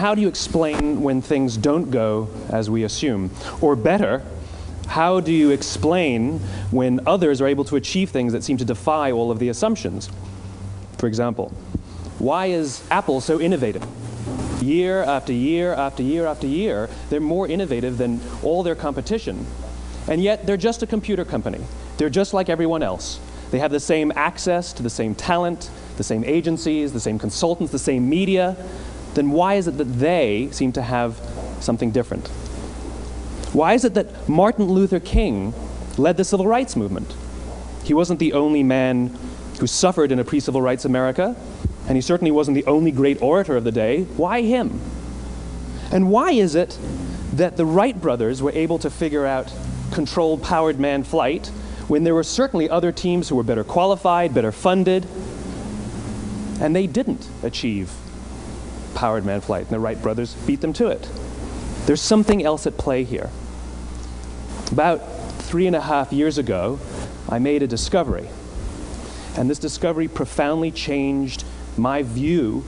how do you explain when things don't go as we assume? Or better, how do you explain when others are able to achieve things that seem to defy all of the assumptions? For example, why is Apple so innovative? Year after year after year after year, they're more innovative than all their competition. And yet, they're just a computer company. They're just like everyone else. They have the same access to the same talent, the same agencies, the same consultants, the same media. Then why is it that they seem to have something different? Why is it that Martin Luther King led the civil rights movement? He wasn't the only man who suffered in a pre-civil rights America, and he certainly wasn't the only great orator of the day. Why him? And why is it that the Wright brothers were able to figure out controlled powered manned flight when there were certainly other teams who were better qualified, better funded, and they didn't achieve powered manned flight, and the Wright brothers beat them to it? There's something else at play here. About 3.5 years ago, I made a discovery, and this discovery profoundly changed my view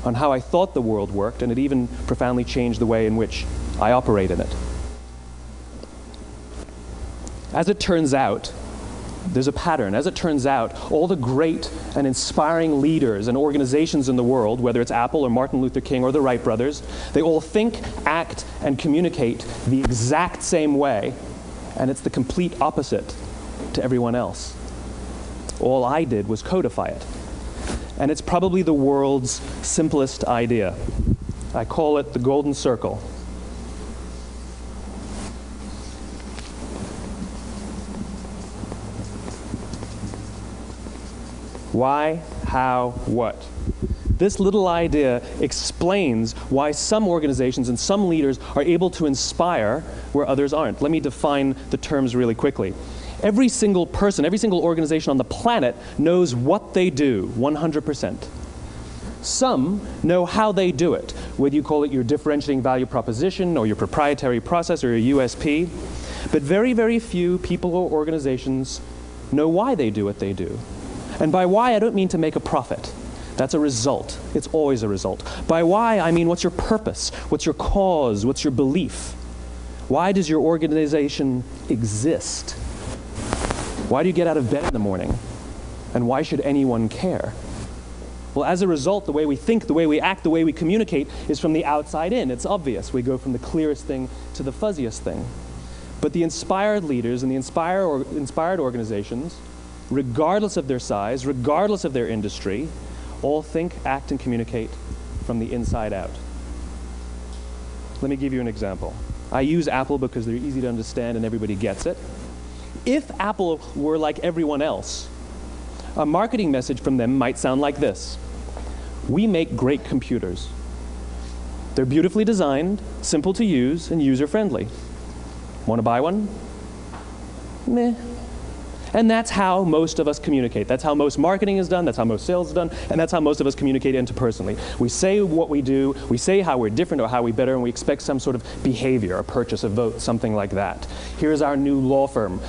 on how I thought the world worked, and it even profoundly changed the way in which I operate in it. As it turns out, there's a pattern. As it turns out, all the great and inspiring leaders and organizations in the world, whether it's Apple or Martin Luther King or the Wright brothers, they all think, act, and communicate the exact same way, and it's the complete opposite to everyone else. All I did was codify it. And it's probably the world's simplest idea. I call it the golden circle. Why, how, what? This little idea explains why some organizations and some leaders are able to inspire where others aren't. Let me define the terms really quickly. Every single person, every single organization on the planet knows what they do, 100%. Some know how they do it, whether you call it your differentiating value proposition or your proprietary process or your USP. But very, very few people or organizations know why they do what they do. And by why, I don't mean to make a profit. That's a result. It's always a result. By why, I mean what's your purpose? What's your cause? What's your belief? Why does your organization exist? Why do you get out of bed in the morning? And why should anyone care? Well, as a result, the way we think, the way we act, the way we communicate is from the outside in. It's obvious. We go from the clearest thing to the fuzziest thing. But the inspired leaders and the inspired organizations, regardless of their size, regardless of their industry, all think, act, and communicate from the inside out. Let me give you an example. I use Apple because they're easy to understand and everybody gets it. If Apple were like everyone else, a marketing message from them might sound like this. We make great computers. They're beautifully designed, simple to use, and user-friendly. Want to buy one? Meh. And that's how most of us communicate. That's how most marketing is done, that's how most sales is done, and that's how most of us communicate interpersonally. We say what we do, we say how we're different or how we better, and we expect some sort of behavior, a purchase, a vote, something like that. Here's our new law firm.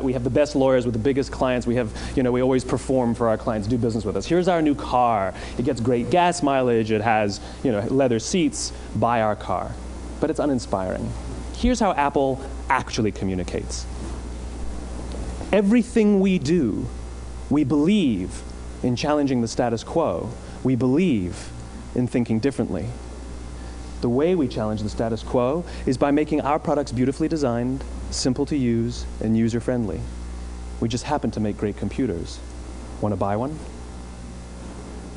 We have the best lawyers with the biggest clients. We have, we always perform for our clients, do business with us. Here's our new car. It gets great gas mileage. It has, leather seats. Buy our car. But it's uninspiring. Here's how Apple actually communicates. Everything we do, we believe in challenging the status quo. We believe in thinking differently. The way we challenge the status quo is by making our products beautifully designed, simple to use, and user-friendly. We just happen to make great computers. Want to buy one?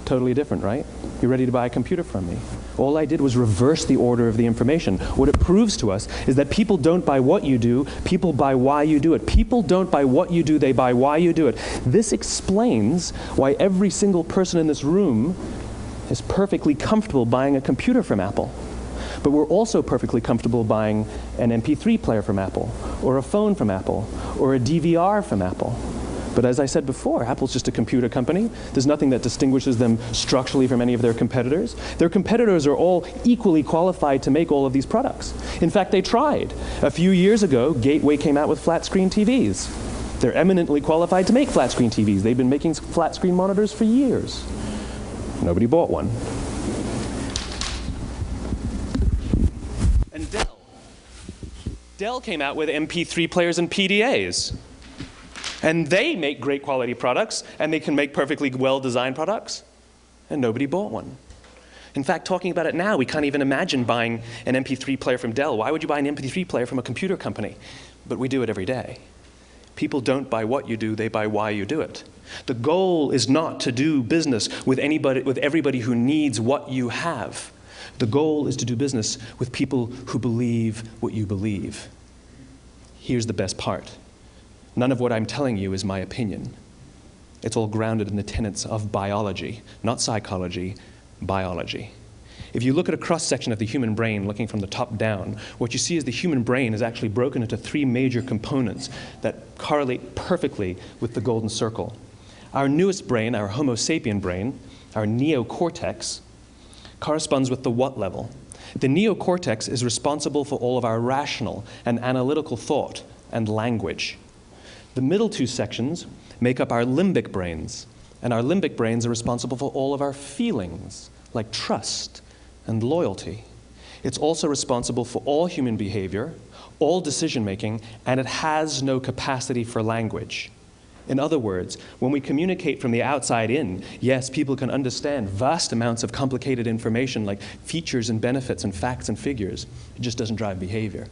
Totally different, right? You're ready to buy a computer from me. All I did was reverse the order of the information. What it proves to us is that people don't buy what you do, people buy why you do it. People don't buy what you do, they buy why you do it. This explains why every single person in this room is perfectly comfortable buying a computer from Apple. But we're also perfectly comfortable buying an MP3 player from Apple, or a phone from Apple, or a DVR from Apple. But as I said before, Apple's just a computer company. There's nothing that distinguishes them structurally from any of their competitors. Their competitors are all equally qualified to make all of these products. In fact, they tried. A few years ago, Gateway came out with flat-screen TVs. They're eminently qualified to make flat-screen TVs. They've been making flat-screen monitors for years. Nobody bought one. Dell came out with MP3 players and PDAs. And they make great quality products, and they can make perfectly well-designed products, and nobody bought one. In fact, talking about it now, we can't even imagine buying an MP3 player from Dell. Why would you buy an MP3 player from a computer company? But we do it every day. People don't buy what you do, they buy why you do it. The goal is not to do business with everybody who needs what you have. The goal is to do business with people who believe what you believe. Here's the best part. None of what I'm telling you is my opinion. It's all grounded in the tenets of biology, not psychology, biology. If you look at a cross-section of the human brain, looking from the top down, what you see is the human brain is actually broken into three major components that correlate perfectly with the golden circle. Our newest brain, our Homo sapien brain, our neocortex, corresponds with the what level. The neocortex is responsible for all of our rational and analytical thought and language. The middle two sections make up our limbic brains, and our limbic brains are responsible for all of our feelings, like trust and loyalty. It's also responsible for all human behavior, all decision-making, and it has no capacity for language. In other words, when we communicate from the outside in, yes, people can understand vast amounts of complicated information like features and benefits and facts and figures. It just doesn't drive behavior.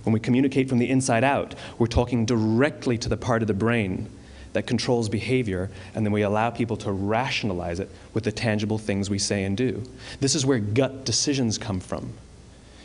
When we communicate from the inside out, we're talking directly to the part of the brain that controls behavior, and then we allow people to rationalize it with the tangible things we say and do. This is where gut decisions come from.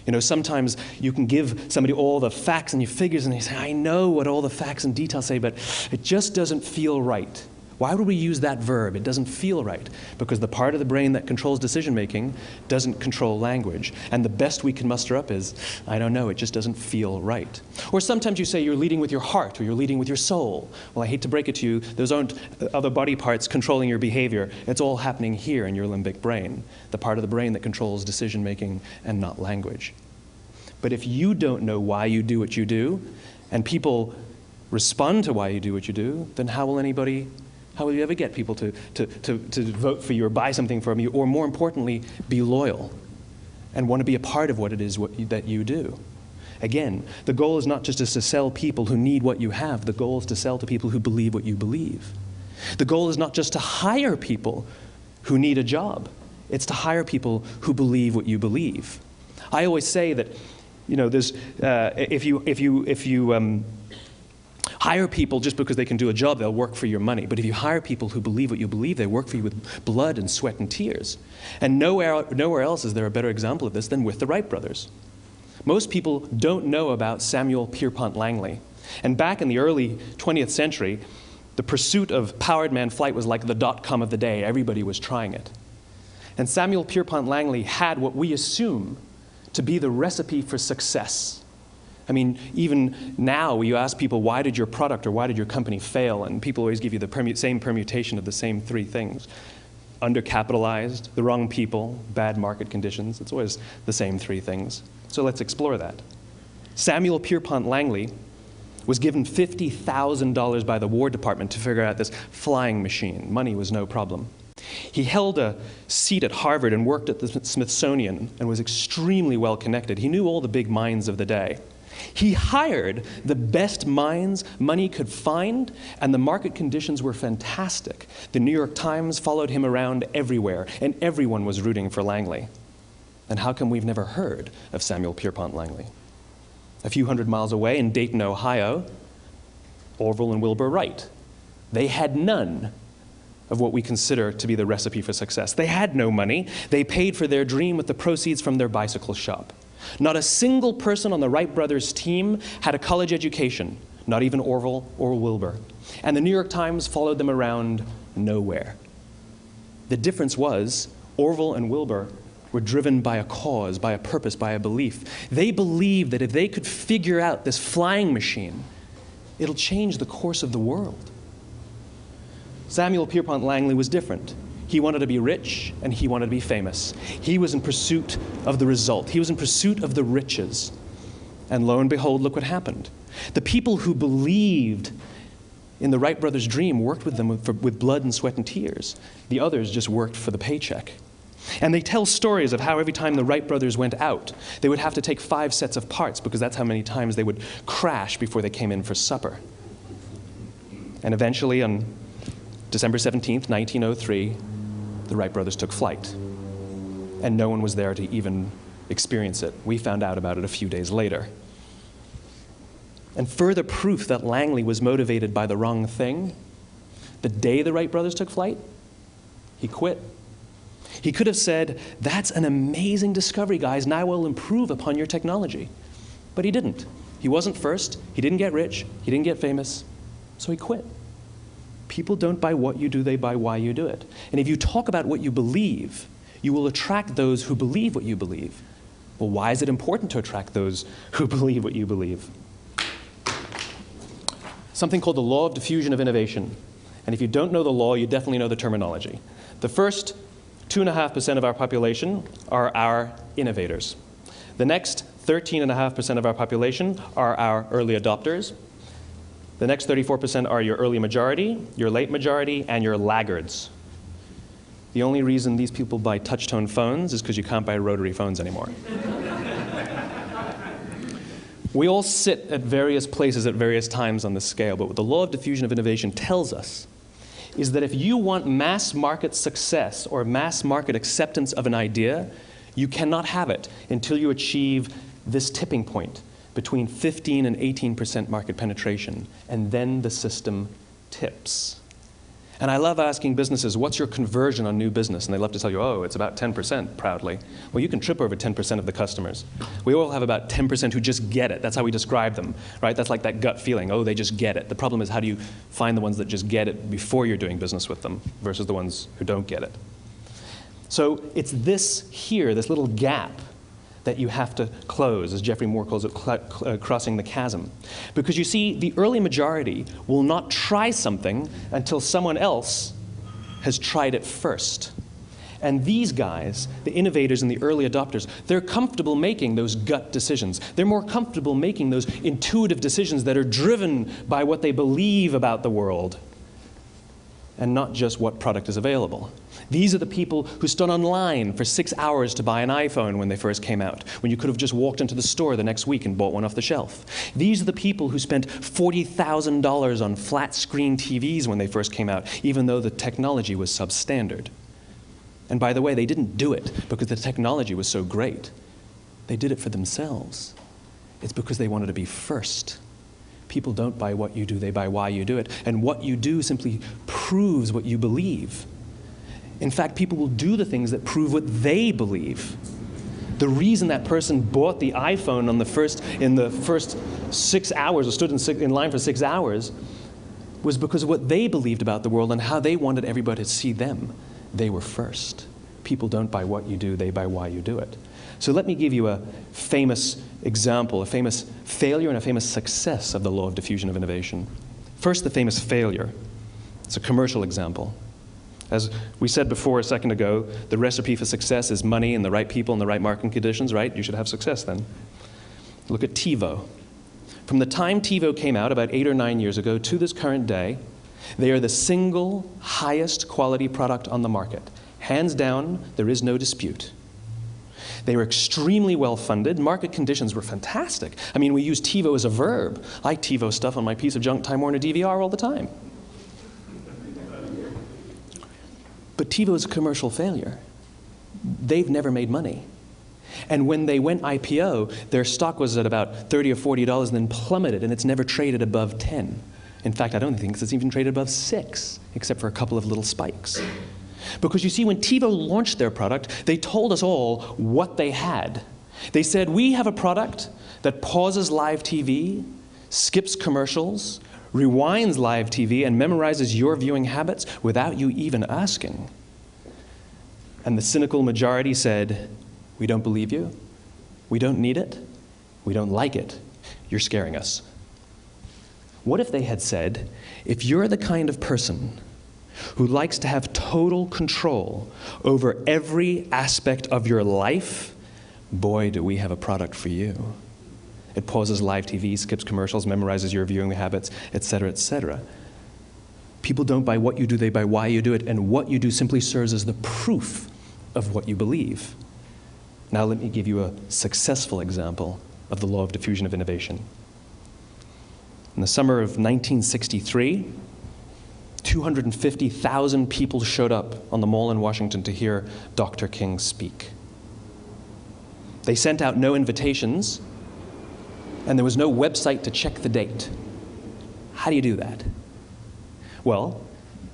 You know, sometimes you can give somebody all the facts and your figures, and they say, I know what all the facts and details say, but it just doesn't feel right. Why would we use that verb? It doesn't feel right. Because the part of the brain that controls decision-making doesn't control language. And the best we can muster up is, I don't know, it just doesn't feel right. Or sometimes you say you're leading with your heart, or you're leading with your soul. Well, I hate to break it to you, those aren't other body parts controlling your behavior. It's all happening here in your limbic brain, the part of the brain that controls decision-making and not language. But if you don't know why you do what you do, and people respond to why you do what you do, then how will you ever get people to vote for you or buy something from you, or more importantly, be loyal and want to be a part of what it is that you do? Again, the goal is not just to sell people who need what you have. The goal is to sell to people who believe what you believe. The goal is not just to hire people who need a job. It's to hire people who believe what you believe. I always say that, you know, there's, if you hire people just because they can do a job, they'll work for your money. But if you hire people who believe what you believe, they work for you with blood and sweat and tears. And nowhere else is there a better example of this than with the Wright brothers. Most people don't know about Samuel Pierpont Langley. And back in the early 20th century, the pursuit of powered man flight was like the dot-com of the day. Everybody was trying it. And Samuel Pierpont Langley had what we assume to be the recipe for success. I mean, even now, you ask people, why did your product or why did your company fail? And people always give you the same permutation of the same three things. Undercapitalized, the wrong people, bad market conditions. It's always the same three things. So let's explore that. Samuel Pierpont Langley was given $50,000 by the War Department to figure out this flying machine. Money was no problem. He held a seat at Harvard and worked at the Smithsonian and was extremely well connected. He knew all the big minds of the day. He hired the best minds money could find, and the market conditions were fantastic. The New York Times followed him around everywhere, and everyone was rooting for Langley. And how come we've never heard of Samuel Pierpont Langley? A few hundred miles away in Dayton, Ohio, Orville and Wilbur Wright. They had none of what we consider to be the recipe for success. They had no money. They paid for their dream with the proceeds from their bicycle shop. Not a single person on the Wright brothers' team had a college education, not even Orville or Wilbur. And the New York Times followed them around nowhere. The difference was Orville and Wilbur were driven by a cause, by a purpose, by a belief. They believed that if they could figure out this flying machine, it'll change the course of the world. Samuel Pierpont Langley was different. He wanted to be rich, and he wanted to be famous. He was in pursuit of the result. He was in pursuit of the riches. And lo and behold, look what happened. The people who believed in the Wright brothers' dream worked with them with blood and sweat and tears. The others just worked for the paycheck. And they tell stories of how every time the Wright brothers went out, they would have to take 5 sets of parts because that's how many times they would crash before they came in for supper. And eventually, on December 17th, 1903, the Wright brothers took flight. And no one was there to even experience it. We found out about it a few days later. And further proof that Langley was motivated by the wrong thing, the day the Wright brothers took flight, he quit. He could have said, "That's an amazing discovery, guys, and I will improve upon your technology." But he didn't. He wasn't first. He didn't get rich. He didn't get famous. So he quit. People don't buy what you do, they buy why you do it. And if you talk about what you believe, you will attract those who believe what you believe. Well, why is it important to attract those who believe what you believe? Something called the law of diffusion of innovation. And if you don't know the law, you definitely know the terminology. The first 2.5% of our population are our innovators. The next 13.5% of our population are our early adopters. The next 34% are your early majority, your late majority, and your laggards. The only reason these people buy touch-tone phones is because you can't buy rotary phones anymore. We all sit at various places at various times on the scale, but what the law of diffusion of innovation tells us is that if you want mass market success or mass market acceptance of an idea, you cannot have it until you achieve this tipping point between 15 and 18% market penetration, and then the system tips. And I love asking businesses, what's your conversion on new business? And they love to tell you, oh, it's about 10%, proudly. Well, you can trip over 10% of the customers. We all have about 10% who just get it. That's how we describe them, right? That's like that gut feeling, oh, they just get it. The problem is, how do you find the ones that just get it before you're doing business with them versus the ones who don't get it? So it's this here, this little gap, that you have to close, as Geoffrey Moore calls it, crossing the chasm. Because you see, the early majority will not try something until someone else has tried it first. And these guys, the innovators and the early adopters, they're comfortable making those gut decisions. They're more comfortable making those intuitive decisions that are driven by what they believe about the world and not just what product is available. These are the people who stood online for 6 hours to buy an iPhone when they first came out, when you could have just walked into the store the next week and bought one off the shelf. These are the people who spent $40,000 on flat-screen TVs when they first came out, even though the technology was substandard. And by the way, they didn't do it because the technology was so great. They did it for themselves. It's because they wanted to be first. People don't buy what you do, they buy why you do it. And what you do simply proves what you believe. In fact, people will do the things that prove what they believe. The reason that person bought the iPhone in the first 6 hours, or stood in line for 6 hours, was because of what they believed about the world and how they wanted everybody to see them. They were first. People don't buy what you do, they buy why you do it. So let me give you a famous example, a famous failure and a famous success of the law of diffusion of innovation. First, the famous failure. It's a commercial example. As we said before a second ago, the recipe for success is money and the right people and the right marketing conditions, right? You should have success then. Look at TiVo. From the time TiVo came out about 8 or 9 years ago to this current day, they are the single highest quality product on the market. Hands down, there is no dispute. They were extremely well funded. Market conditions were fantastic. I mean, we use TiVo as a verb. I TiVo stuff on my piece of junk Time Warner DVR all the time. But TiVo is a commercial failure. They've never made money. And when they went IPO, their stock was at about $30 or $40 and then plummeted, and it's never traded above 10. In fact, I don't think it's even traded above 6, except for a couple of little spikes. Because you see, when TiVo launched their product, they told us all what they had. They said, we have a product that pauses live TV, skips commercials, rewinds live TV, and memorizes your viewing habits without you even asking. And the cynical majority said, we don't believe you, we don't need it, we don't like it, you're scaring us. What if they had said, if you're the kind of person who likes to have total control over every aspect of your life, boy, do we have a product for you. It pauses live TV, skips commercials, memorizes your viewing habits, etc., etc. People don't buy what you do, they buy why you do it, and what you do simply serves as the proof of what you believe. Now let me give you a successful example of the law of diffusion of innovation. In the summer of 1963, 250,000 people showed up on the Mall in Washington to hear Dr. King speak. They sent out no invitations, and there was no website to check the date. How do you do that? Well,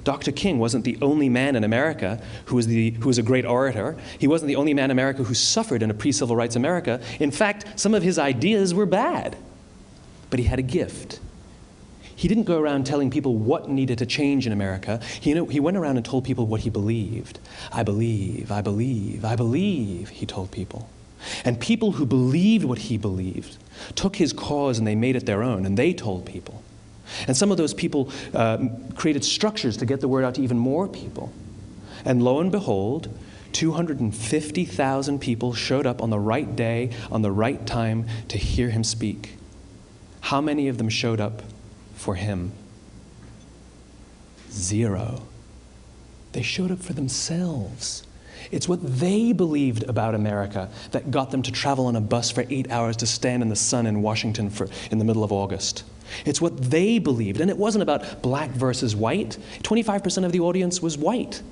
Dr. King wasn't the only man in America who was a great orator. He wasn't the only man in America who suffered in a pre-civil rights America. In fact, some of his ideas were bad. But he had a gift. He didn't go around telling people what needed to change in America. He went around and told people what he believed. I believe, I believe, I believe, he told people. And people who believed what he believed took his cause and they made it their own, and they told people. And some of those people created structures to get the word out to even more people. And lo and behold, 250,000 people showed up on the right day, on the right time to hear him speak. How many of them showed up for him? 0. They showed up for themselves. It's what they believed about America that got them to travel on a bus for 8 hours to stand in the sun in Washington in the middle of August. It's what they believed, and it wasn't about black versus white. 25% of the audience was white.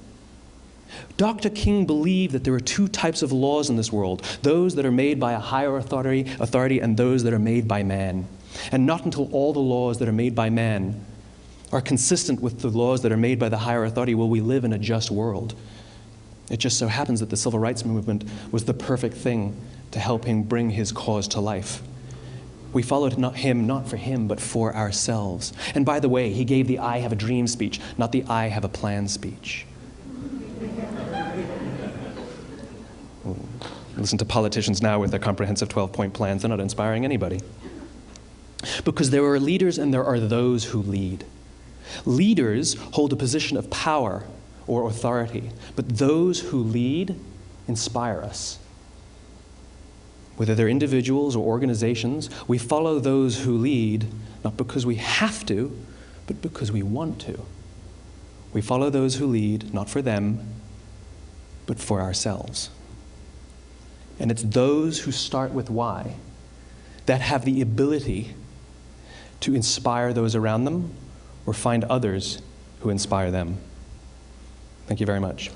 Dr. King believed that there are 2 types of laws in this world, those that are made by a higher authority and those that are made by man. And not until all the laws that are made by man are consistent with the laws that are made by the higher authority will we live in a just world. It just so happens that the civil rights movement was the perfect thing to help him bring his cause to life. We followed him not for him, but for ourselves. And by the way, he gave the I have a dream speech, not the I have a plan speech. Listen to politicians now with their comprehensive 12-point plans. They're not inspiring anybody. Because there are leaders and there are those who lead. Leaders hold a position of power or authority, but those who lead inspire us. Whether they're individuals or organizations, we follow those who lead, not because we have to, but because we want to. We follow those who lead, not for them, but for ourselves. And it's those who start with why that have the ability to inspire those around them or find others who inspire them. Thank you very much.